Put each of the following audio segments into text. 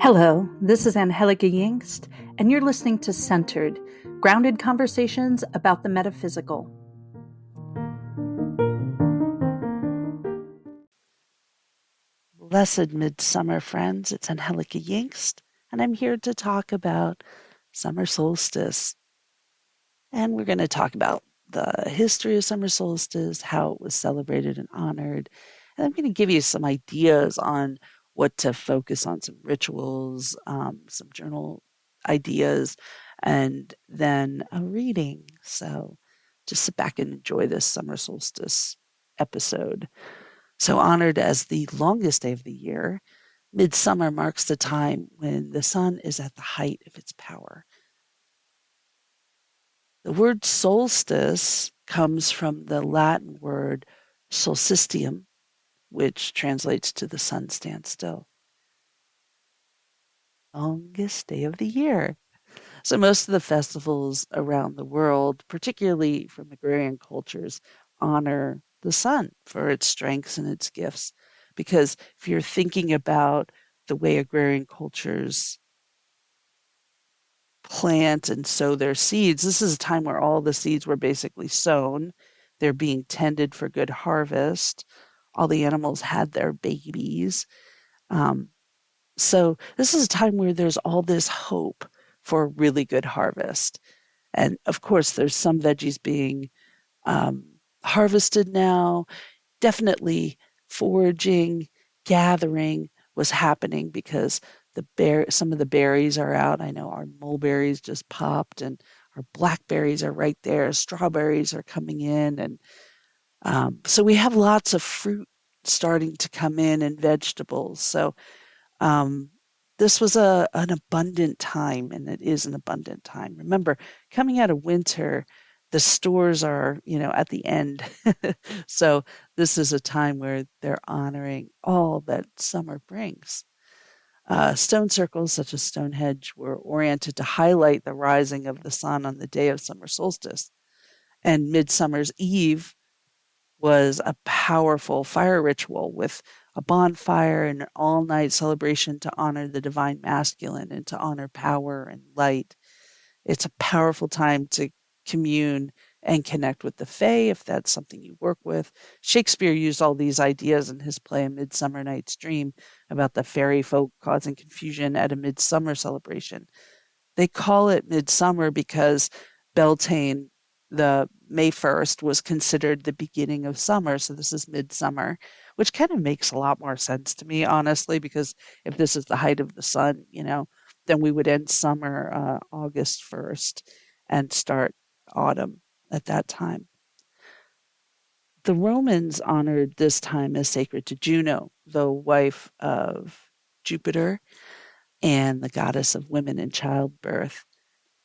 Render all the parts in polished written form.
Hello, this is Angie Yingst, and you're listening to Centered, grounded conversations about the metaphysical. Blessed midsummer, friends. It's Angie Yingst, and I'm here to talk about summer solstice. And we're going to talk about the history of summer solstice, how it was celebrated and honored. And I'm going to give you some ideas on what to focus on, some rituals, some journal ideas, and then a reading. So just sit back and enjoy this summer solstice episode. So honored as the longest day of the year, midsummer marks the time when the sun is at the height of its power. The word solstice comes from the Latin word solstitium, which translates to the sun stands still. Longest day of the year. So most of the festivals around the world, particularly from agrarian cultures, honor the sun for its strengths and its gifts. Because if you're thinking about the way agrarian cultures plant and sow their seeds, this is a time where all the seeds were basically sown. They're being tended for good harvest. All the animals had their babies. So this is a time where there's all this hope for a really good harvest. And of course, there's some veggies being harvested now. Definitely foraging, gathering was happening because some of the berries are out. I know our mulberries just popped, and our blackberries are right there. Strawberries are coming in, and so we have lots of fruit starting to come in and vegetables. So this was an abundant time, and it is an abundant time. Remember, coming out of winter, the stores are, at the end. So this is a time where they're honoring all that summer brings. Stone circles, such as Stonehenge, were oriented to highlight the rising of the sun on the day of summer solstice. And Midsummer's Eve was a powerful fire ritual with a bonfire and an all-night celebration to honor the divine masculine and to honor power and light. It's a powerful time to commune and connect with the Fae, if that's something you work with. Shakespeare used all these ideas in his play A Midsummer Night's Dream about the fairy folk causing confusion at a midsummer celebration. They call it midsummer because Beltane, the May 1st, was considered the beginning of summer. So this is midsummer, which kind of makes a lot more sense to me, honestly, because if this is the height of the sun, then we would end summer August 1st and start autumn at that time. The Romans honored this time as sacred to Juno, the wife of Jupiter and the goddess of women and childbirth.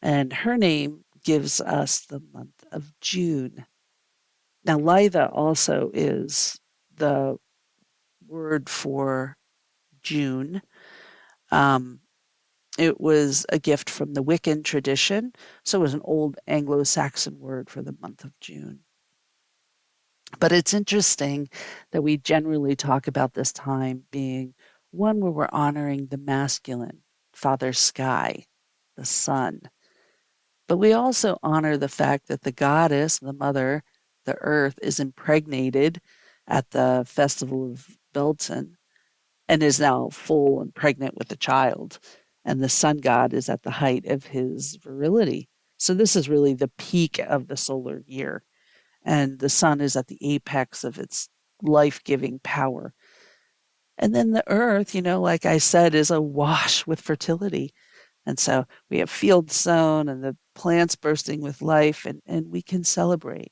And her name gives us the month of June. Now, Litha also is the word for June. It was a gift from the Wiccan tradition, so it was an old Anglo-Saxon word for the month of June. But it's interesting that we generally talk about this time being one where we're honoring the masculine, Father Sky, the sun. But we also honor the fact that the goddess, the mother, the earth, is impregnated at the festival of Beltane and is now full and pregnant with a child. And the sun god is at the height of his virility. So this is really the peak of the solar year. And the sun is at the apex of its life-giving power. And then the earth, like I said, is awash with fertility. And so we have fields sown and the plants bursting with life, and we can celebrate.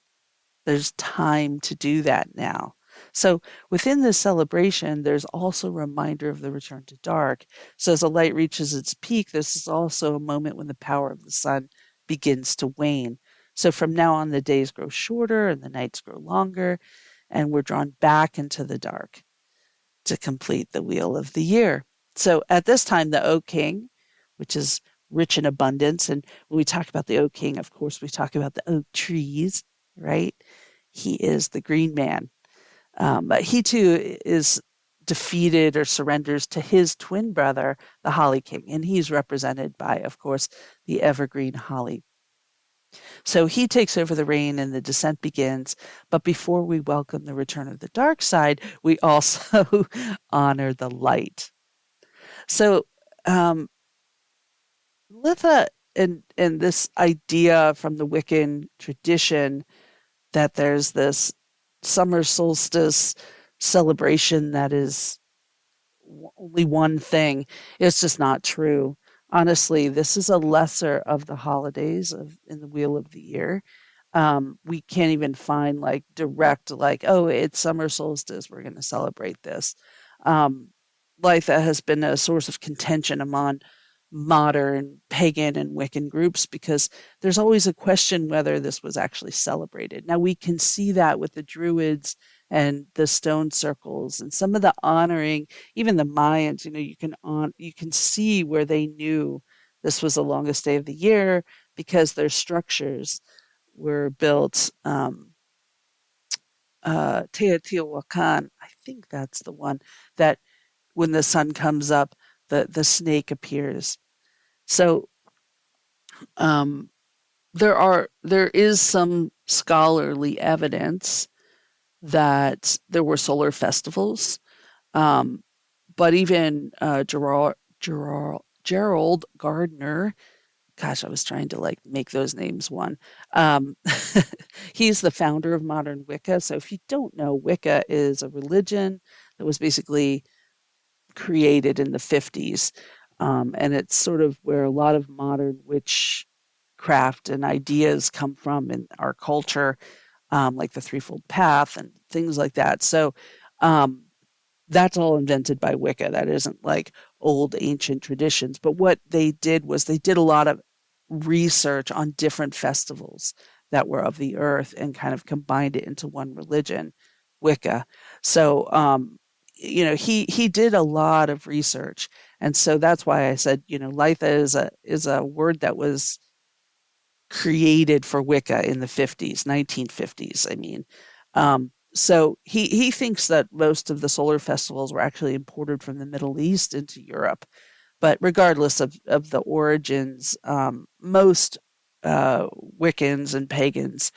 There's time to do that now. So within this celebration, there's also a reminder of the return to dark. So as the light reaches its peak, this is also a moment when the power of the sun begins to wane. So from now on, the days grow shorter and the nights grow longer, and we're drawn back into the dark to complete the wheel of the year. So at this time, the Oak King, which is rich in abundance, and when we talk about the Oak King, of course, we talk about the oak trees, right? He is the green man. But he too is defeated or surrenders to his twin brother, the Holly King. And he's represented by, of course, the evergreen holly. So he takes over the reign and the descent begins. But before we welcome the return of the dark side, we also honor the light. So, Litha and this idea from the Wiccan tradition that there's this summer solstice celebration that is only one thing. It's just not true. Honestly, this is a lesser of the holidays of in the wheel of the year. We can't even find like direct, like, oh, it's summer solstice. We're going to celebrate this. Um, Litha has been a source of contention among modern pagan and Wiccan groups because there's always a question whether this was actually celebrated. Now we can see that with the Druids and the stone circles and some of the honoring, even the Mayans, you can see where they knew this was the longest day of the year because their structures were built. Teotihuacan, I think that's the one that when the sun comes up, the snake appears. So um, there is some scholarly evidence that there were solar festivals, um, but even Gerald Gardner, gosh, I was trying to like make those names one. Um, he's the founder of modern Wicca. So if you don't know, Wicca is a religion that was basically created in the 50s. And it's sort of where a lot of modern witchcraft and ideas come from in our culture, like the threefold path and things like that. So um, that's all invented by Wicca. That isn't like old ancient traditions. But what they did was they did a lot of research on different festivals that were of the earth and kind of combined it into one religion, Wicca. So he did a lot of research, and so that's why I said Litha is a word that was created for Wicca in the 50s, 1950s. I mean, so he thinks that most of the solar festivals were actually imported from the Middle East into Europe. But regardless of the origins, most Wiccans and pagans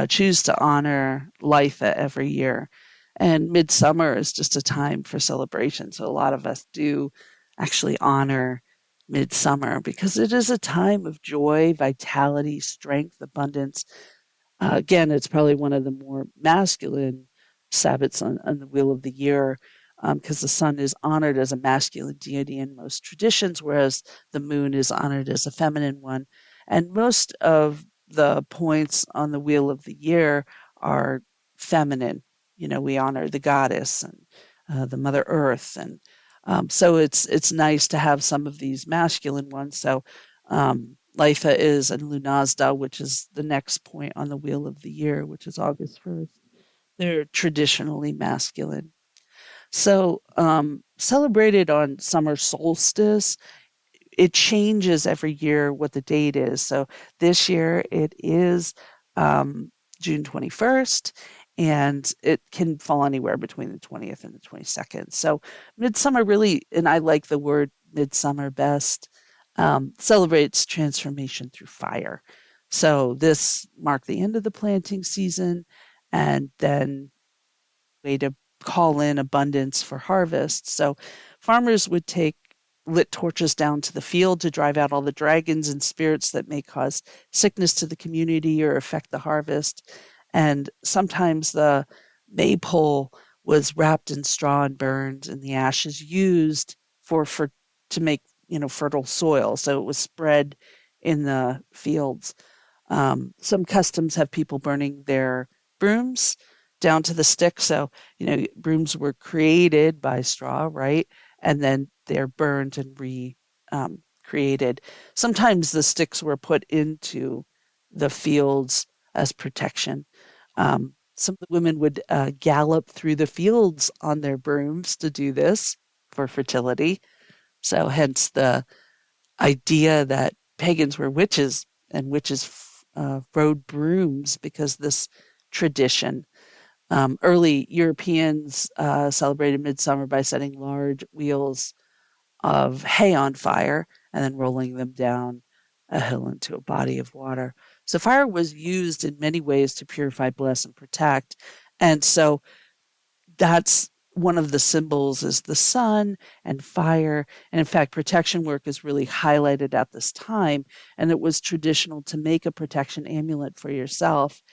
choose to honor Litha every year. And Midsummer is just a time for celebration. So a lot of us do actually honor Midsummer because it is a time of joy, vitality, strength, abundance. Again, it's probably one of the more masculine Sabbats on the wheel of the year because the sun is honored as a masculine deity in most traditions, whereas the moon is honored as a feminine one. And most of the points on the wheel of the year are feminine. We honor the goddess and the Mother Earth, and so it's nice to have some of these masculine ones. So Litha is and Lunazda, which is the next point on the wheel of the year, which is August 1st. They're traditionally masculine. So, celebrated on summer solstice, it changes every year what the date is. So this year it is um, June 21st, and it can fall anywhere between the 20th and the 22nd. So midsummer really, and I like the word midsummer best, celebrates transformation through fire. So this marked the end of the planting season, and then way to call in abundance for harvest. So farmers would take lit torches down to the field to drive out all the dragons and spirits that may cause sickness to the community or affect the harvest. And sometimes the maypole was wrapped in straw and burned, and the ashes used for to make fertile soil. So it was spread in the fields. Some customs have people burning their brooms down to the stick. So, brooms were created by straw, right? And then they're burned and created. Sometimes the sticks were put into the fields as protection. Some of the women would gallop through the fields on their brooms to do this for fertility. So, hence the idea that pagans were witches and witches rode brooms because this tradition. Early Europeans celebrated Midsummer by setting large wheels of hay on fire and then rolling them down a hill into a body of water. So fire was used in many ways to purify, bless, and protect. And so that's one of the symbols is the sun and fire. And in fact, protection work is really highlighted at this time. And it was traditional to make a protection amulet for yourself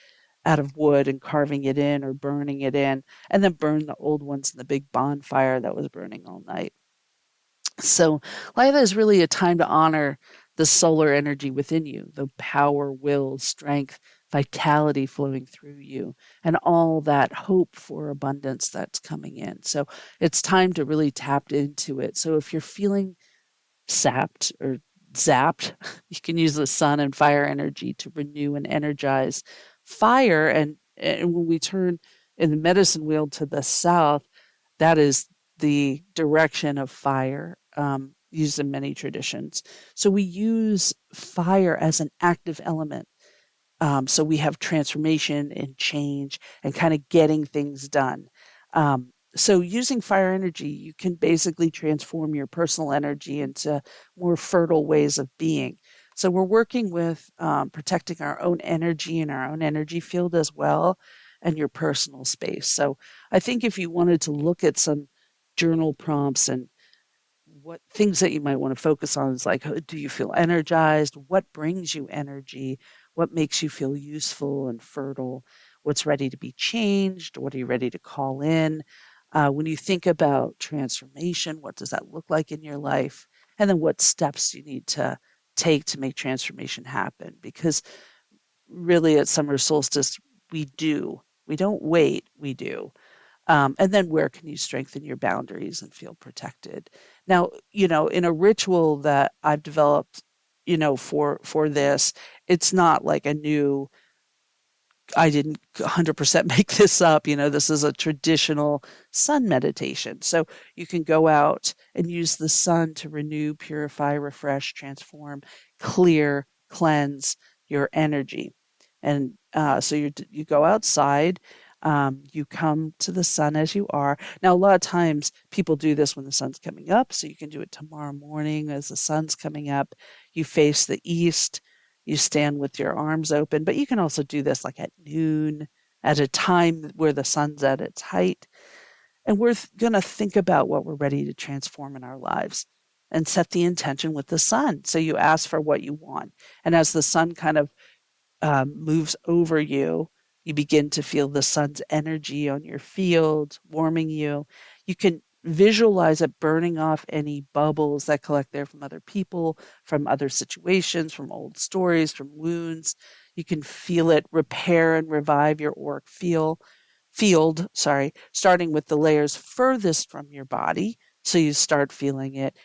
out of wood and carving it in or burning it in, and then burn the old ones in the big bonfire that was burning all night. So, Lila is really a time to honor the solar energy within you, the power, will, strength, vitality flowing through you, and all that hope for abundance that's coming in. So, it's time to really tap into it. So, if you're feeling sapped or zapped, you can use the sun and fire energy to renew and energize fire. And when we turn in the medicine wheel to the south, that is the direction of fire, used in many traditions. So we use fire as an active element. So we have transformation and change and kind of getting things done. So using fire energy, you can basically transform your personal energy into more fertile ways of being. So we're working with protecting our own energy and our own energy field as well, and your personal space. So I think if you wanted to look at some journal prompts and what things that you might want to focus on is like, do you feel energized? What brings you energy? What makes you feel useful and fertile? What's ready to be changed? What are you ready to call in? When you think about transformation, what does that look like in your life? And then what steps you need to take to make transformation happen? Because really at summer solstice, we do. We don't wait, we do. And then where can you strengthen your boundaries and feel protected? Now, in a ritual that I've developed, for this, it's not like a new I didn't 100% make this up. This is a traditional sun meditation. So you can go out and use the sun to renew, purify, refresh, transform, clear, cleanse your energy. And so you go outside, you come to the sun as you are. Now, a lot of times people do this when the sun's coming up. So you can do it tomorrow morning as the sun's coming up. You face the east, you stand with your arms open, but you can also do this like at noon, at a time where the sun's at its height. And we're going to think about what we're ready to transform in our lives and set the intention with the sun. So you ask for what you want. And as the sun kind of moves over you, you begin to feel the sun's energy on your field, warming you. You can visualize it burning off any bubbles that collect there from other people, from other situations, from old stories, from wounds. You can feel it repair and revive your auric field, starting with the layers furthest from your body. So you start feeling it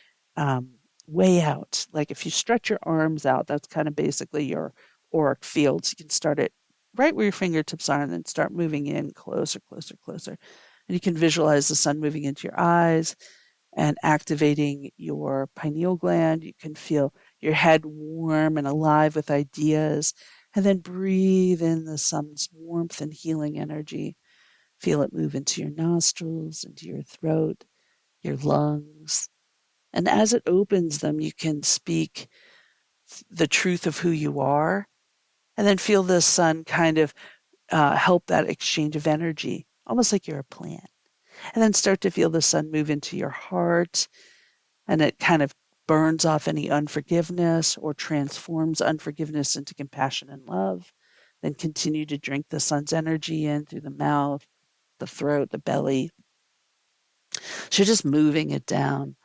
way out. Like if you stretch your arms out, that's kind of basically your auric fields. You can start it right where your fingertips are and then start moving in closer, closer, closer. And you can visualize the sun moving into your eyes and activating your pineal gland. You can feel your head warm and alive with ideas. And then breathe in the sun's warmth and healing energy. Feel it move into your nostrils, into your throat, your lungs. And as it opens them, you can speak the truth of who you are, and then feel the sun kind of help that exchange of energy, almost like you're a plant. And then start to feel the sun move into your heart, and it kind of burns off any unforgiveness or transforms unforgiveness into compassion and love. Then continue to drink the sun's energy in through the mouth, the throat, the belly. So you're just moving it down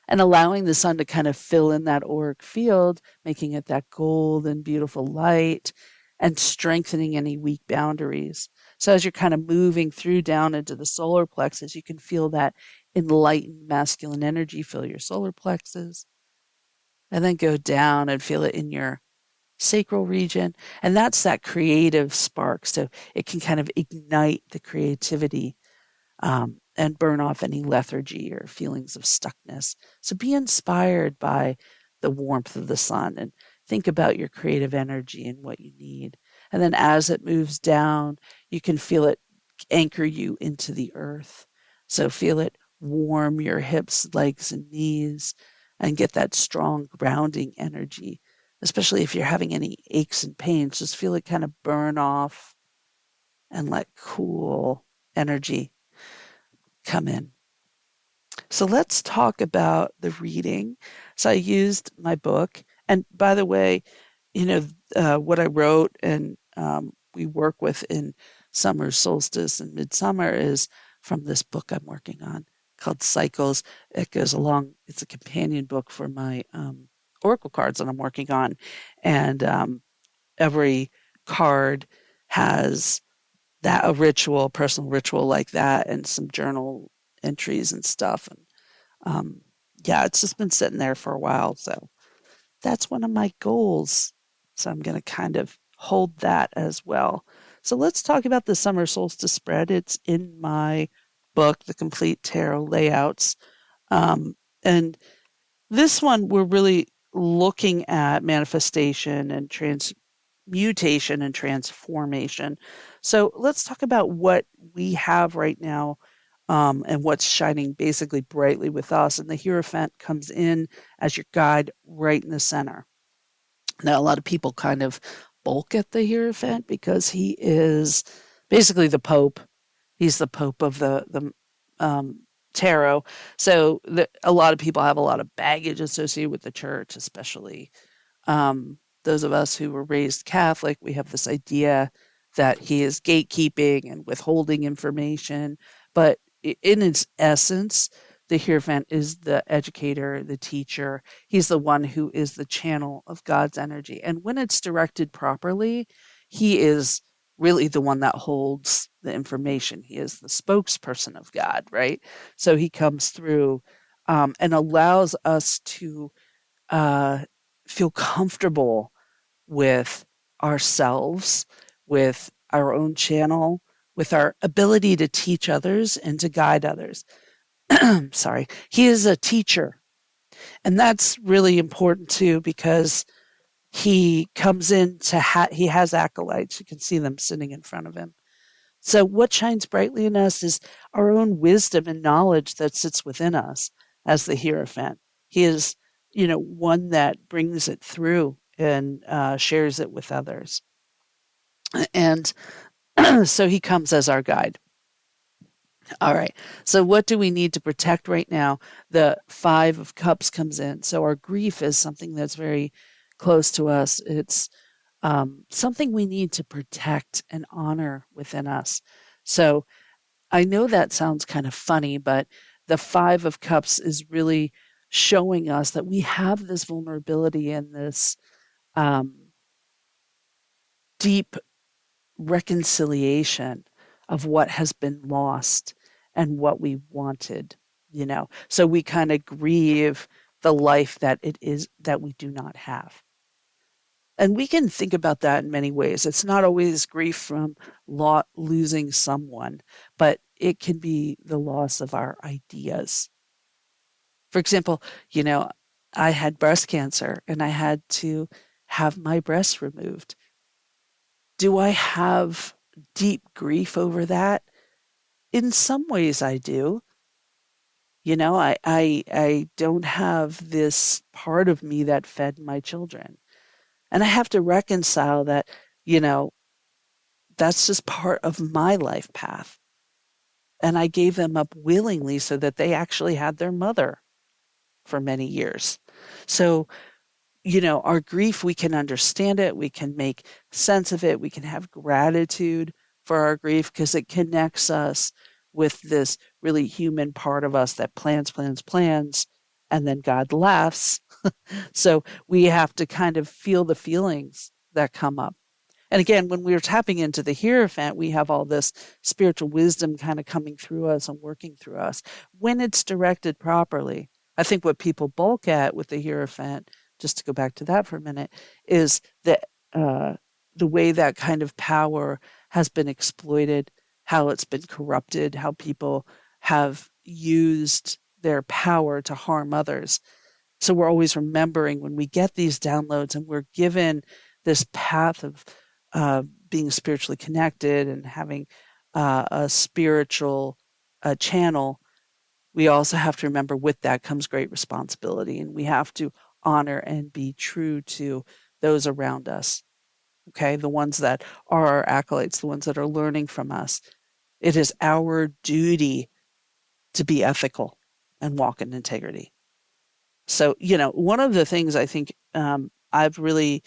and allowing the sun to kind of fill in that auric field, making it that golden, beautiful light, and strengthening any weak boundaries. So as you're kind of moving through down into the solar plexus, you can feel that enlightened masculine energy fill your solar plexus, and then go down and feel it in your sacral region. And that's that creative spark. So it can kind of ignite the creativity, and burn off any lethargy or feelings of stuckness. So be inspired by the warmth of the sun and think about your creative energy and what you need. And then as it moves down, you can feel it anchor you into the earth. So feel it warm your hips, legs, and knees and get that strong grounding energy. Especially if you're having any aches and pains, just feel it kind of burn off and let cool energy come in. So let's talk about the reading. So I used my book. And by the way, what I wrote and we work with in Summer Solstice and Midsummer is from this book I'm working on called Cycles. It goes along, it's a companion book for my oracle cards that I'm working on. And every card has that a ritual, personal ritual like that, and some journal entries and stuff. And yeah, it's just been sitting there for a while. So that's one of my goals. So I'm going to kind of hold that as well. So let's talk about the summer solstice spread. It's in my book, The Complete Tarot Layouts. And this one, we're really looking at manifestation and transmutation and transformation. So let's talk about what we have right now and what's shining basically brightly with us. And the Hierophant comes in as your guide right in the center. Now, a lot of people kind of bulk at the Hierophant because he is basically the Pope. He's the Pope of the tarot. So a lot of people have a lot of baggage associated with the church, especially those of us who were raised Catholic. We have this idea that he is gatekeeping and withholding information. But in its essence, the Hierophant is the educator, the teacher. He's the one who is the channel of God's energy. And when it's directed properly, he is really the one that holds the information. He is the spokesperson of God, right? So he comes through and allows us to feel comfortable with ourselves, with our own channel, with our ability to teach others and to guide others. Sorry. He is a teacher. And that's really important too, because he comes in he has acolytes. You can see them sitting in front of him. So what shines brightly in us is our own wisdom and knowledge that sits within us as the Hierophant. He is, one that brings it through and shares it with others. And so he comes as our guide. All right. So what do we need to protect right now? The Five of Cups comes in. So our grief is something that's very close to us. It's something we need to protect and honor within us. So I know that sounds kind of funny, but the Five of Cups is really showing us that we have this vulnerability and this deep reconciliation of what has been lost and what we wanted, So we kind of grieve the life that it is that we do not have. And we can think about that in many ways. It's not always grief from losing someone, but it can be the loss of our ideas. For example, I had breast cancer and I had to have my breasts removed. Do I have deep grief over that? In some ways I do. I don't have this part of me that fed my children. And I have to reconcile that, you know, that's just part of my life path. And I gave them up willingly so that they actually had their mother for many years. So, our grief, we can understand it, we can make sense of it, we can have gratitude for our grief because it connects us with this really human part of us that plans, plans, plans, and then God laughs. So we have to kind of feel the feelings that come up. And again, when we're tapping into the Hierophant, we have all this spiritual wisdom kind of coming through us and working through us when it's directed properly. I think what people bulk at with the Hierophant, just to go back to that for a minute, is that the way that kind of power has been exploited, how it's been corrupted, how people have used their power to harm others. So we're always remembering when we get these downloads and we're given this path of being spiritually connected and having a spiritual channel, we also have to remember with that comes great responsibility, and we have to honor and be true to those around us. Okay, the ones that are our acolytes, the ones that are learning from us. It is our duty to be ethical and walk in integrity. So, one of the things I think I've really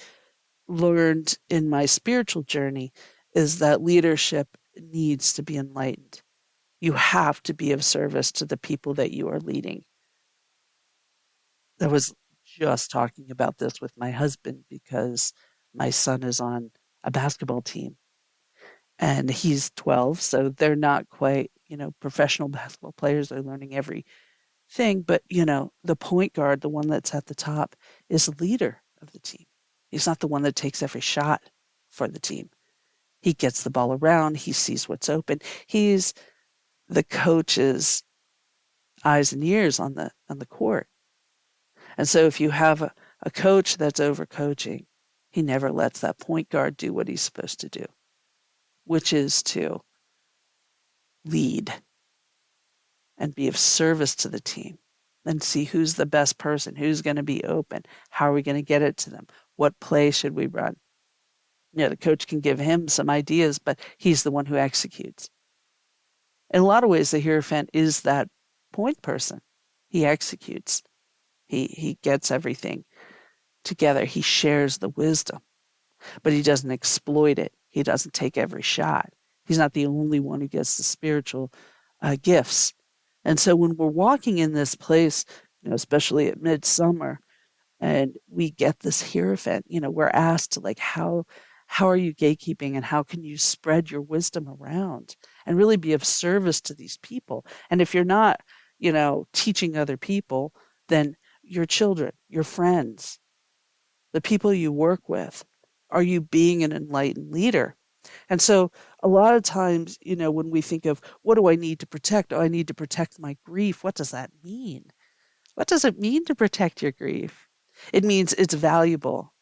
learned in my spiritual journey is that leadership needs to be enlightened. You have to be of service to the people that you are leading. I was just talking about this with my husband because my son is on a basketball team and he's 12, so they're not quite, professional basketball players. They're learning everything, but the point guard, the one that's at the top, is the leader of the team. He's not the one that takes every shot for the team. He gets the ball around, he sees what's open. He's the coach's eyes and ears on the court. And so if you have a coach that's overcoaching, he never lets that point guard do what he's supposed to do, which is to lead and be of service to the team and see who's the best person, who's going to be open, how are we going to get it to them, what play should we run. The coach can give him some ideas, but he's the one who executes. In a lot of ways, the Hierophant is that point person. He executes. He gets everything together. He shares the wisdom, but he doesn't exploit it. He doesn't take every shot. He's not the only one who gets the spiritual gifts. And so when we're walking in this place, especially at Midsummer, and we get this Hierophant, we're asked to like, how are you gatekeeping and how can you spread your wisdom around and really be of service to these people? And if you're not, teaching other people, then your children, your friends, the people you work with, are you being an enlightened leader? And so a lot of times, when we think of what do I need to protect? Oh, I need to protect my grief. What does that mean? What does it mean to protect your grief? It means it's valuable.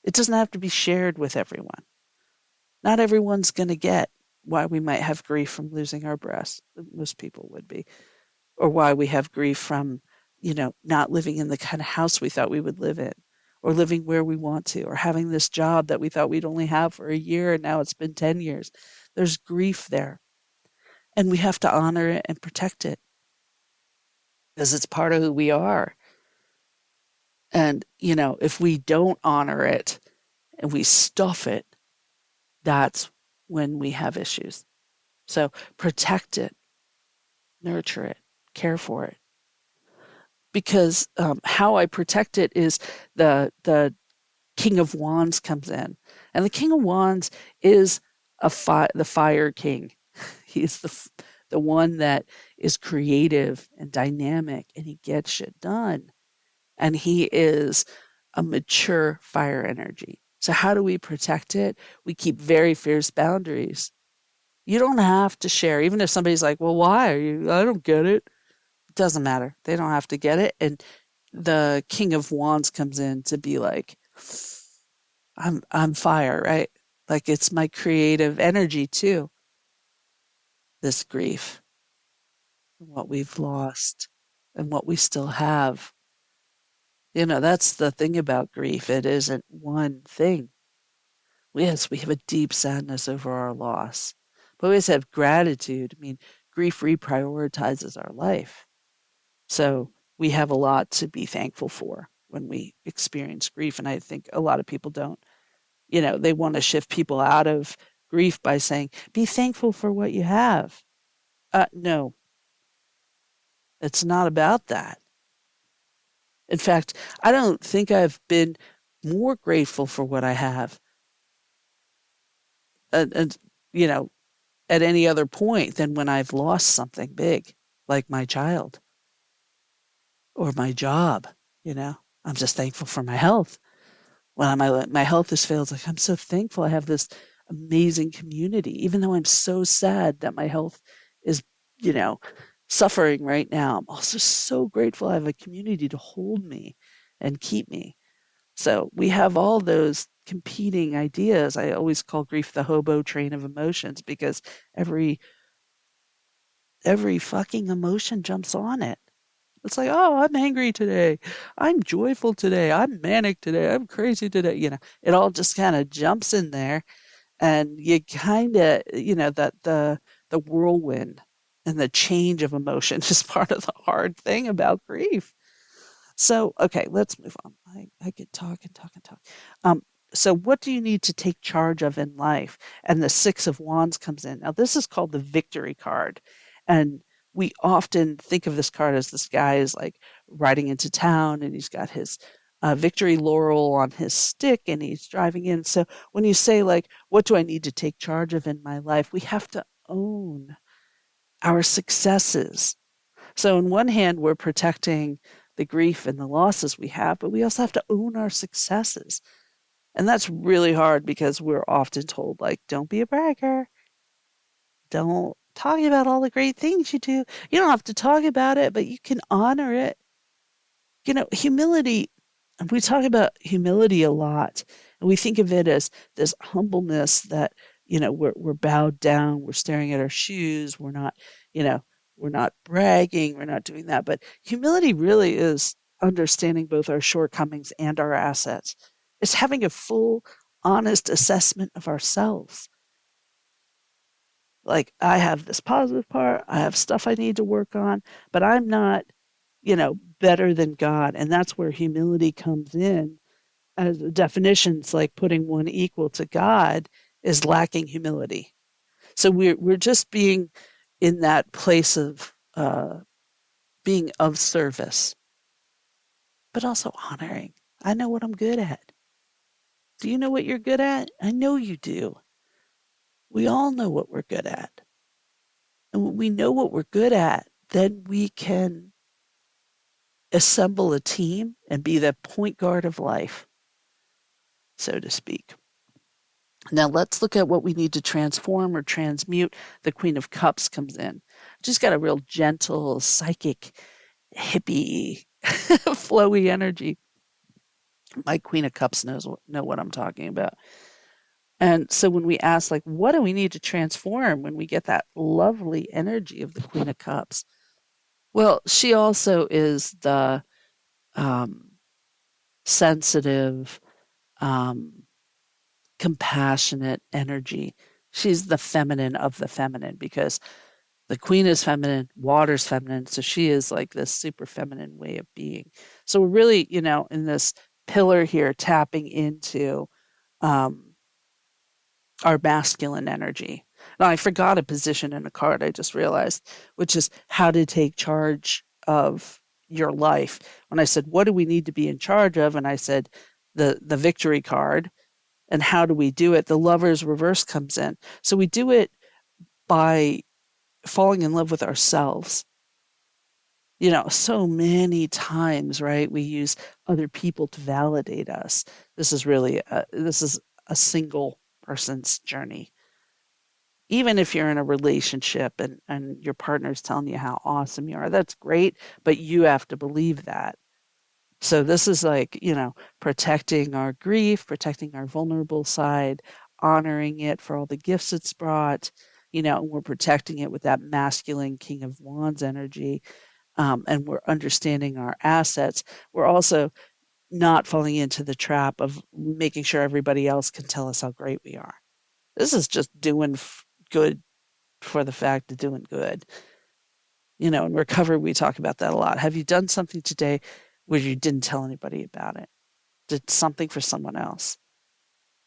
It doesn't have to be shared with everyone. Not everyone's going to get why we might have grief from losing our breasts. Most people would be. Or why we have grief from, not living in the kind of house we thought we would live in, or living where we want to, or having this job that we thought we'd only have for a year and now it's been 10 years. There's grief there. And we have to honor it and protect it because it's part of who we are. And, if we don't honor it and we stuff it, that's when we have issues. So protect it, nurture it, care for it. Because how I protect it is the King of Wands comes in, and the King of Wands is the fire king. He's the one that is creative and dynamic, and he gets shit done. And he is a mature fire energy. So how do we protect it? We keep very fierce boundaries. You don't have to share, even if somebody's like, "Well, why are you? I don't get it." It doesn't matter. They don't have to get it. And the King of Wands comes in to be like, I'm fire, right? Like it's my creative energy too. This grief, what we've lost, and what we still have. That's the thing about grief. It isn't one thing. Yes, we have a deep sadness over our loss, but we always have gratitude. I mean, grief reprioritizes our life. So we have a lot to be thankful for when we experience grief. And I think a lot of people don't. They want to shift people out of grief by saying, be thankful for what you have. No, it's not about that. In fact, I don't think I've been more grateful for what I have, and you know, at any other point than when I've lost something big, like my child or my job. I'm just thankful for my health. When my health has failed, like I'm so thankful I have this amazing community, even though I'm so sad that my health is, you know, suffering right now. I'm also so grateful I have a community to hold me and keep me. So we have all those competing ideas. I always call grief the hobo train of emotions because every every fucking emotion jumps on it. It's like, oh, I'm angry today. I'm joyful today. I'm manic today. I'm crazy today. It all just kind of jumps in there, and you kind of, that the whirlwind and the change of emotion is part of the hard thing about grief. So, okay, let's move on. I could talk and talk and talk. Um, so what do you need to take charge of in life? And the Six of Wands comes in. Now, this is called the victory card. And we often think of this card as this guy is like riding into town and he's got his victory laurel on his stick and he's driving in. So when you say, like, what do I need to take charge of in my life? We have to own our successes. So, on one hand, we're protecting the grief and the losses we have, but we also have to own our successes. And that's really hard because we're often told, like, don't be a bragger. Don't talk about all the great things you do. You don't have to talk about it, but you can honor it. Humility, we talk about humility a lot, and we think of it as this humbleness that, we're bowed down, we're staring at our shoes, you know, we're not bragging, we're not doing that. But humility really is understanding both our shortcomings and our assets. It's having a full, honest assessment of ourselves. Like, I have this positive part, I have stuff I need to work on, but I'm not, better than God. And that's where humility comes in. As definitions, like putting one equal to God is lacking humility. So we're just being in that place of being of service, but also honoring. I know what I'm good at. Do you know what you're good at? I know you do. We all know what we're good at. And when we know what we're good at, then we can assemble a team and be the point guard of life, so to speak. Now let's look at what we need to transform or transmute. The Queen of Cups comes in. She's got a real gentle, psychic, hippie, flowy energy. My Queen of Cups know what I'm talking about. And so when we ask, like, what do we need to transform when we get that lovely energy of the Queen of Cups? Well, she also is the um, sensitive, um, compassionate energy. She's the feminine of the feminine because the queen is feminine, water's feminine. So she is like this super feminine way of being. So we're really, in this pillar here, tapping into um, our masculine energy. Now, I forgot a position in a card, I just realized, which is how to take charge of your life. When I said, what do we need to be in charge of? And I said, the victory card. And how do we do it? The Lover's reverse comes in. So we do it by falling in love with ourselves. So many times, right? We use other people to validate us. This is a single person's journey. Even if you're in a relationship and your partner's telling you how awesome you are, that's great, but you have to believe that. So this is like, protecting our grief, protecting our vulnerable side, honoring it for all the gifts it's brought, and we're protecting it with that masculine King of Wands energy. And we're understanding our assets. We're also not falling into the trap of making sure everybody else can tell us how great we are. This is just doing good for the fact of doing good. In recovery, we talk about that a lot. Have you done something today where you didn't tell anybody about it? Did something for someone else?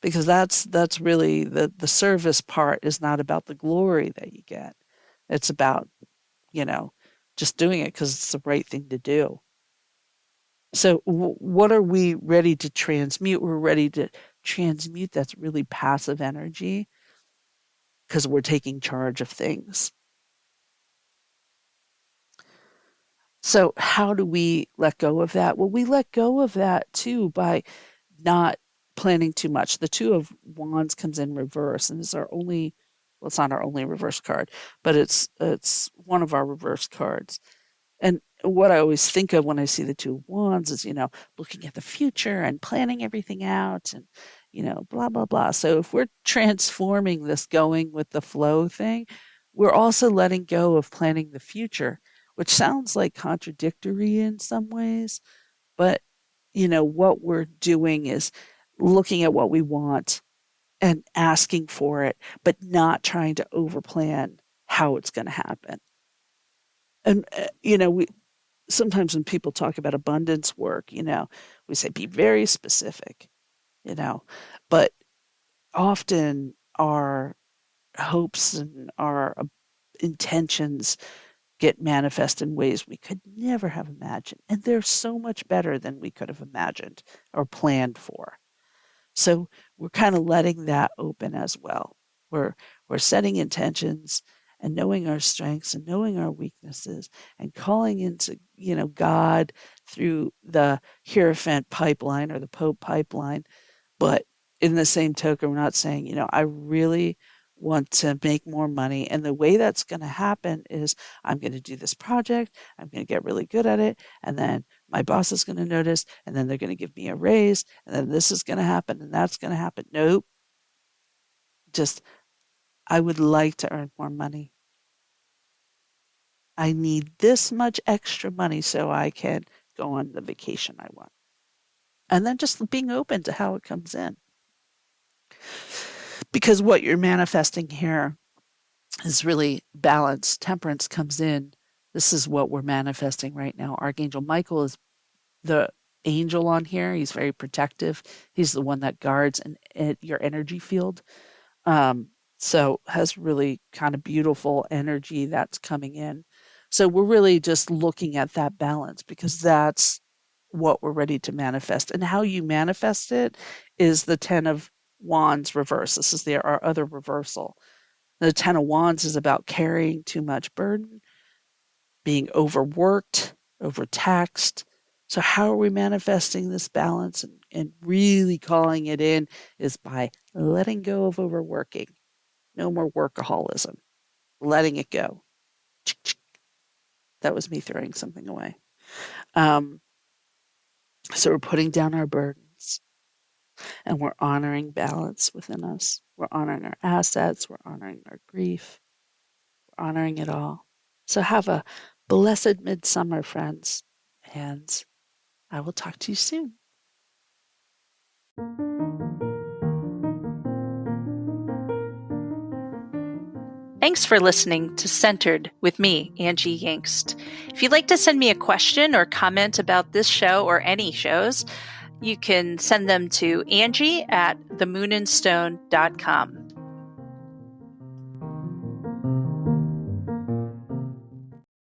Because that's really the service part is not about the glory that you get. It's about, you know, just doing it because it's the right thing to do. So what are we ready to transmute? We're ready to transmute that's really passive energy because we're taking charge of things. So how do we let go of that? Well, we let go of that too by not planning too much. The Two of Wands comes in reverse, and is our only, well, it's not our only reverse card, but it's one of our reverse cards. And what I always think of when I see the Two of Wands is, looking at the future and planning everything out and, blah, blah, blah. So if we're transforming this going with the flow thing, we're also letting go of planning the future, which sounds like contradictory in some ways. But, what we're doing is looking at what we want and asking for it, but not trying to overplan how it's going to happen. And, we sometimes when people talk about abundance work, we say be very specific, but often our hopes and our intentions get manifest in ways we could never have imagined. And they're so much better than we could have imagined or planned for. So we're kind of letting that open as well. We're we're setting intentions and knowing our strengths and knowing our weaknesses and calling into, God through the Hierophant pipeline or the Pope pipeline. But in the same token, we're not saying, I really want to make more money. And the way that's going to happen is I'm going to do this project. I'm going to get really good at it. And then my boss is going to notice. And then they're going to give me a raise. And then this is going to happen. And that's going to happen. Nope. Just, I would like to earn more money. I need this much extra money so I can go on the vacation I want. And then just being open to how it comes in. Because what you're manifesting here is really balance. Temperance comes in. This is what we're manifesting right now. Archangel Michael is the angel on here. He's very protective. He's the one that guards your energy field. So has really kind of beautiful energy that's coming in. So we're really just looking at that balance because that's what we're ready to manifest. And how you manifest it is the Ten of Wands reverse. This is our other reversal. The Ten of Wands is about carrying too much burden, being overworked, overtaxed. So, how are we manifesting this balance and really calling it in is by letting go of overworking. No more workaholism, letting it go. That was me throwing something away. So, we're putting down our burdens and we're honoring balance within us. We're honoring our assets, we're honoring our grief, we're honoring it all. So, have a blessed midsummer, friends, and I will talk to you soon. Thanks for listening to Centered with me, Angie Yingst. If you'd like to send me a question or comment about this show or any shows, you can send them to Angie@themoonandstone.com.